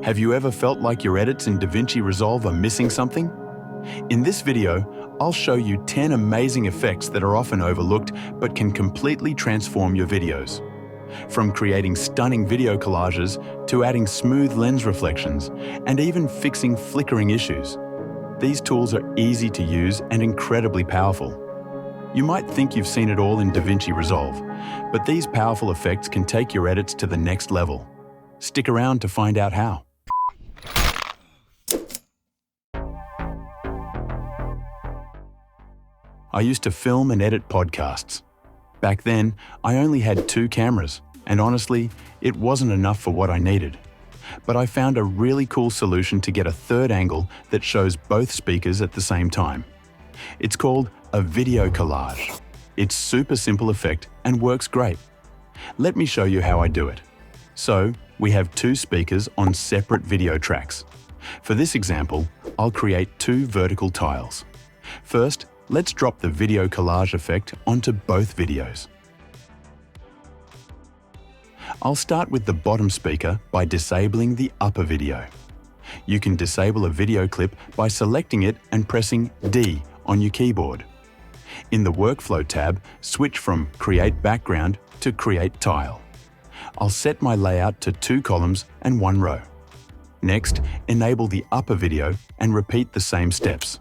Have you ever felt like your edits in DaVinci Resolve are missing something? In this video, I'll show you 10 amazing effects that are often overlooked but can completely transform your videos. From creating stunning video collages to adding smooth lens reflections and even fixing flickering issues. These tools are easy to use and incredibly powerful. You might think you've seen it all in DaVinci Resolve, but these powerful effects can take your edits to the next level. Stick around to find out how. I used to film and edit podcasts. Back then, I only had 2 cameras, and honestly, it wasn't enough for what I needed. But I found a really cool solution to get a third angle that shows both speakers at the same time. It's called a video collage. It's super simple effect and works great. Let me show you how I do it. So, we have 2 speakers on separate video tracks. For this example, I'll create 2 vertical tiles. First, let's drop the video collage effect onto both videos. I'll start with the bottom speaker by disabling the upper video. You can disable a video clip by selecting it and pressing D on your keyboard. In the Workflow tab, switch from Create Background to Create Tile. I'll set my layout to 2 columns and 1 row. Next, enable the upper video and repeat the same steps.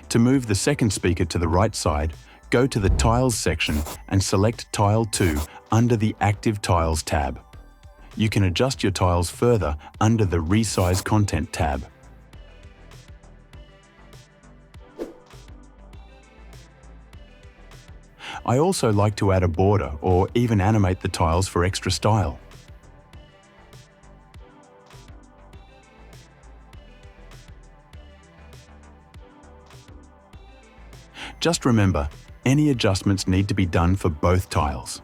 To move the second speaker to the right side, go to the Tiles section and select Tile 2 under the Active Tiles tab. You can adjust your tiles further under the Resize Content tab. I also like to add a border or even animate the tiles for extra style. Just remember, any adjustments need to be done for both tiles.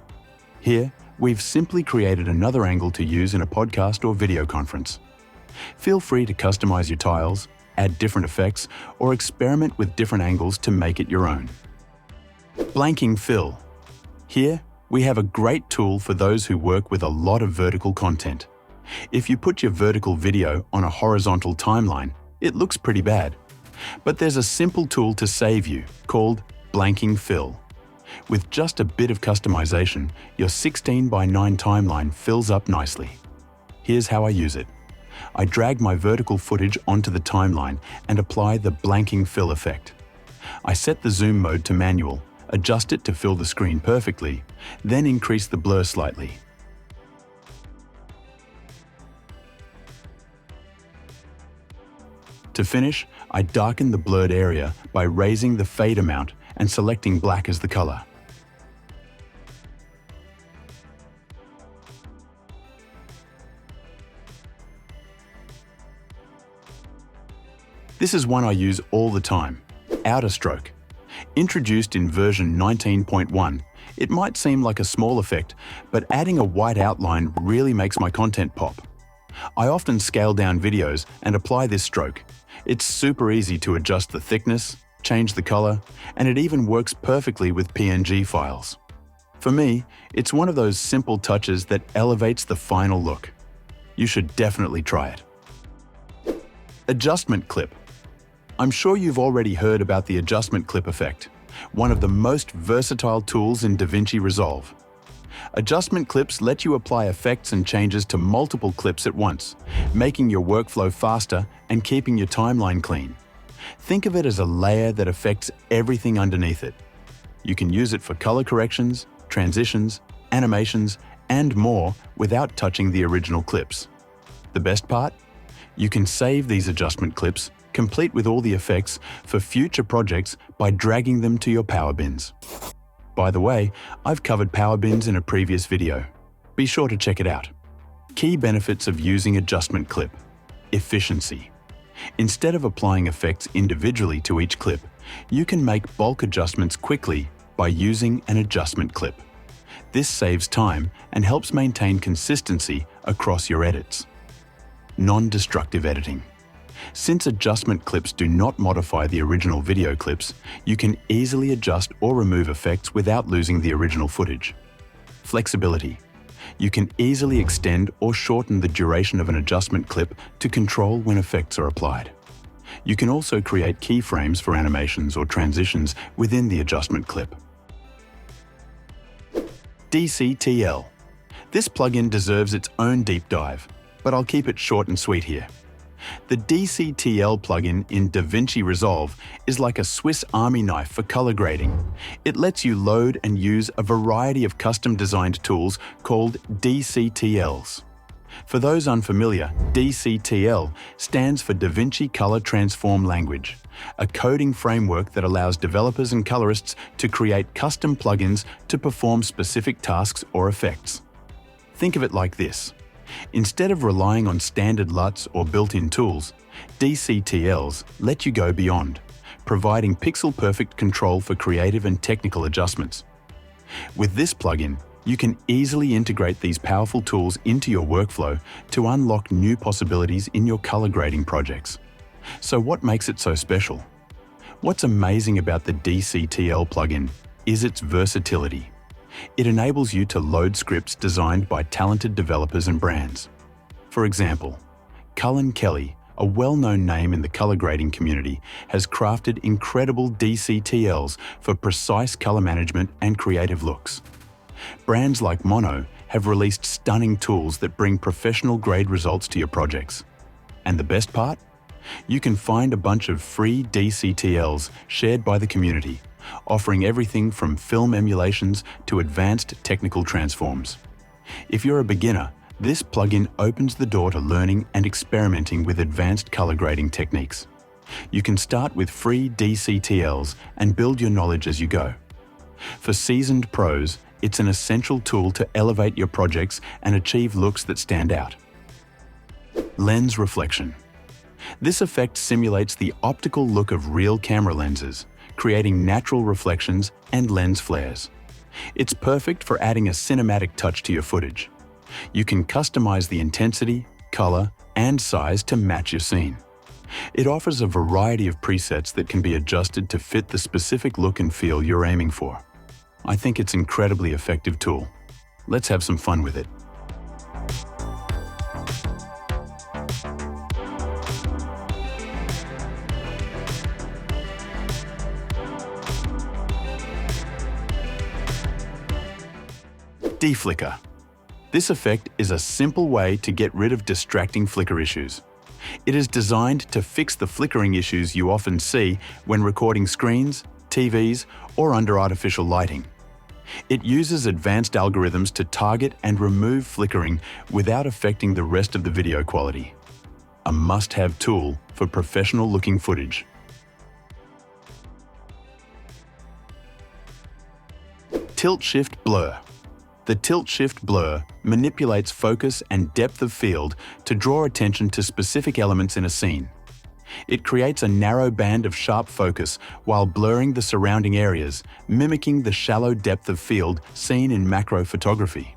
Here, we've simply created another angle to use in a podcast or video conference. Feel free to customize your tiles, add different effects, or experiment with different angles to make it your own. Blanking fill. Here, we have a great tool for those who work with a lot of vertical content. If you put your vertical video on a horizontal timeline, it looks pretty bad. But there's a simple tool to save you called Blanking Fill. With just a bit of customization, your 16:9 timeline fills up nicely. Here's how I use it. I drag my vertical footage onto the timeline and apply the Blanking Fill effect. I set the zoom mode to manual, adjust it to fill the screen perfectly, then increase the blur slightly. To finish, I darken the blurred area by raising the fade amount and selecting black as the color. This is one I use all the time, outer stroke. Introduced in version 19.1, it might seem like a small effect, but adding a white outline really makes my content pop. I often scale down videos and apply this stroke. It's super easy to adjust the thickness, change the color, and it even works perfectly with PNG files. For me, it's one of those simple touches that elevates the final look. You should definitely try it. Adjustment clip. I'm sure you've already heard about the adjustment clip effect, one of the most versatile tools in DaVinci Resolve. Adjustment clips let you apply effects and changes to multiple clips at once, making your workflow faster and keeping your timeline clean. Think of it as a layer that affects everything underneath it. You can use it for color corrections, transitions, animations, and more without touching the original clips. The best part? You can save these adjustment clips, complete with all the effects, for future projects by dragging them to your power bins. By the way, I've covered power bins in a previous video. Be sure to check it out. Key benefits of using adjustment clip. Efficiency. Instead of applying effects individually to each clip, you can make bulk adjustments quickly by using an adjustment clip. This saves time and helps maintain consistency across your edits. Non-destructive editing. Since adjustment clips do not modify the original video clips, you can easily adjust or remove effects without losing the original footage. Flexibility. You can easily extend or shorten the duration of an adjustment clip to control when effects are applied. You can also create keyframes for animations or transitions within the adjustment clip. DCTL. This plugin deserves its own deep dive, but I'll keep it short and sweet here. The DCTL plugin in DaVinci Resolve is like a Swiss Army knife for color grading. It lets you load and use a variety of custom-designed tools called DCTLs. For those unfamiliar, DCTL stands for DaVinci Color Transform Language, a coding framework that allows developers and colorists to create custom plugins to perform specific tasks or effects. Think of it like this. Instead of relying on standard LUTs or built-in tools, DCTLs let you go beyond, providing pixel-perfect control for creative and technical adjustments. With this plugin, you can easily integrate these powerful tools into your workflow to unlock new possibilities in your color grading projects. So what makes it so special? What's amazing about the DCTL plugin is its versatility. It enables you to load scripts designed by talented developers and brands. For example, Cullen Kelly, a well-known name in the color grading community, has crafted incredible DCTLs for precise color management and creative looks. Brands like Mono have released stunning tools that bring professional grade results to your projects. And the best part? You can find a bunch of free DCTLs shared by the community, offering everything from film emulations to advanced technical transforms. If you're a beginner, this plugin opens the door to learning and experimenting with advanced color grading techniques. You can start with free DCTLs and build your knowledge as you go. For seasoned pros, it's an essential tool to elevate your projects and achieve looks that stand out. Lens reflection. This effect simulates the optical look of real camera lenses, creating natural reflections and lens flares. It's perfect for adding a cinematic touch to your footage. You can customize the intensity, color, and size to match your scene. It offers a variety of presets that can be adjusted to fit the specific look and feel you're aiming for. I think it's an incredibly effective tool. Let's have some fun with it. Deflicker. This effect is a simple way to get rid of distracting flicker issues. It is designed to fix the flickering issues you often see when recording screens, TVs, or under artificial lighting. It uses advanced algorithms to target and remove flickering without affecting the rest of the video quality. A must-have tool for professional-looking footage. Tilt-Shift Blur. The Tilt-Shift Blur manipulates focus and depth of field to draw attention to specific elements in a scene. It creates a narrow band of sharp focus while blurring the surrounding areas, mimicking the shallow depth of field seen in macro photography.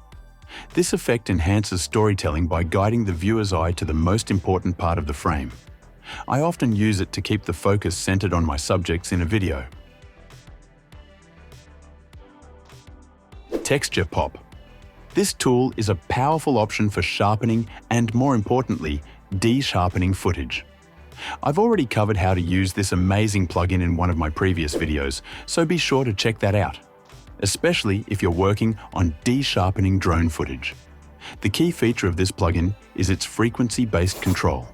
This effect enhances storytelling by guiding the viewer's eye to the most important part of the frame. I often use it to keep the focus centered on my subjects in a video. Texture Pop. This tool is a powerful option for sharpening and, more importantly, de-sharpening footage. I've already covered how to use this amazing plugin in one of my previous videos, so be sure to check that out, especially if you're working on de-sharpening drone footage. The key feature of this plugin is its frequency-based control.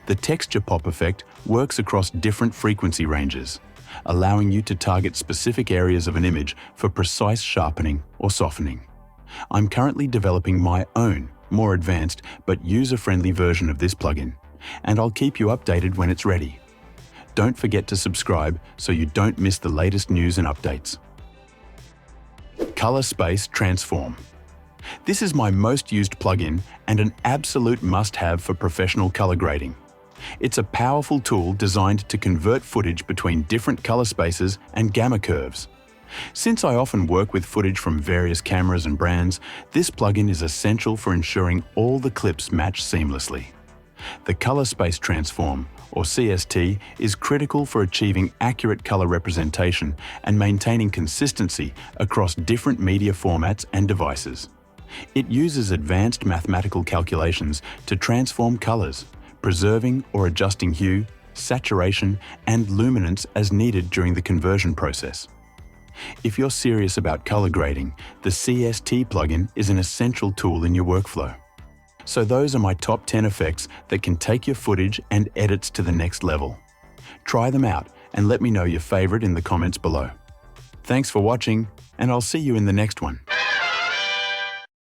The texture pop effect works across different frequency ranges, allowing you to target specific areas of an image for precise sharpening or softening. I'm currently developing my own, more advanced but user-friendly version of this plugin, and I'll keep you updated when it's ready. Don't forget to subscribe so you don't miss the latest news and updates. Color Space Transform. This is my most used plugin and an absolute must-have for professional color grading. It's a powerful tool designed to convert footage between different color spaces and gamma curves. Since I often work with footage from various cameras and brands, this plugin is essential for ensuring all the clips match seamlessly. The Color Space Transform, or CST, is critical for achieving accurate color representation and maintaining consistency across different media formats and devices. It uses advanced mathematical calculations to transform colors, preserving or adjusting hue, saturation, and luminance as needed during the conversion process. If you're serious about color grading, the CST plugin is an essential tool in your workflow. So those are my top 10 effects that can take your footage and edits to the next level. Try them out and let me know your favorite in the comments below. Thanks for watching, and I'll see you in the next one.